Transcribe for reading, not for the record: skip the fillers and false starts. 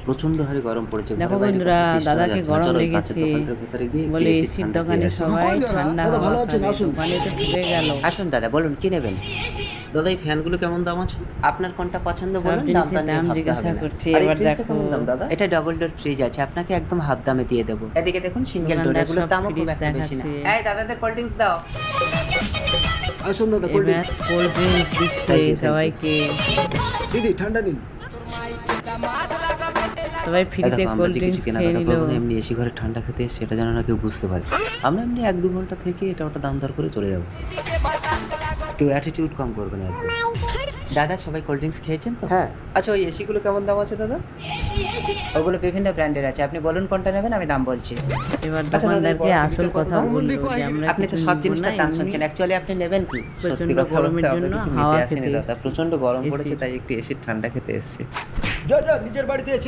প্রচন্ড হারে গরম পড়েছে। দেখো ঘরের বাইরে বন্ধুরা, কোনো তিষ্ঠা দাদাকে যাচ্ছে না। গরম চলো এই কাঁচের লেগেছে দোকানটার ভেতরে গিয়ে একটু বলে এসির এসির ঠান্ডা দোকানে খেয়ে আসি। সবাই ঠান্ডা দাদা ভালো হাওয়া আছেন? খাবে। আসুন। দোকানে তো পুড়ে গেল। আসুন দাদা, বলুন কি নেবেন? দাদা এই ফ্যানগুলো কেমন দাম আছে? আপনার কোনটা পছন্দ সব বলুন, দামটা জিনিসের নিয়ে দাম ভাবতে জিজ্ঞাসা হবে না। করছি। আর এই এবার ফ্রিজটা দেখো কেমন দাম দাদা? এটা ডাবল ডোর ফ্রিজ আছে, আপনাকে একদম হাফ দামে দিয়ে দেবো। এদিকে দেখুন সিঙ্গেল ডোর, দোকানদার এগুলোর সব দামও খুব ফ্রিজ একটা বেশি না। দেখাচ্ছে। এই দাদাদের কোল্ড ড্রিঙ্কস দাও। আসুন দাদা, কোল্ড এবার ড্রিঙ্কস। কোল্ড ড্রিঙ্কস দিচ্ছে Thank you, thank you. সবাইকে। দিদি ঠান্ডা নিন। সবাই এই ফ্রিতে দেখো, আমরা কোল্ড যে কিছু ড্রিঙ্কস খেয়ে কেনাকাটা নিল। করবো না, এমনি এসি ঘরে ঠান্ডা খেতে এসেছি, এটা যেন না কেউ বুঝতে পারে। আমরা এমনি 1-2 ঘন্টা থেকে এটা ওটা দাম দর করে চলে যাবো। কেউ অ্যাটিটিউড কম করবে না একদম। দাদা সবাই কোল্ড ড্রিঙ্কস খেয়েছেন তো? হ্যাঁ। আচ্ছা ওই এসিগুলো কেমন দাম আছে দাদা? ওগুলো বিভিন্ন ব্র্যান্ডের আছে, আপনি বলুন কোনটা নেবেন, আমি দাম বলছি। এবার আচ্ছা দাদা, এই দোকানদারকে বড় আসল টিভিটার কথা দাম? বললো যে আমরা আপনি তো কিছু সব নিবো জিনিসটার না, দাম এমনি শুনছেন, অ্যাকচুয়ালি আপনি নেবেন কি? প্রচণ্ড সত্যি কথা গরমের বলতে আমরা জন্য কিছু হাওয়া নিতে আসিনি খেতে দাদা, প্রচন্ড গরম পড়েছে এসি। তাই একটু এসির ঠান্ডা খেতে এসেছি। যা যা নিজের বাড়িতে এসি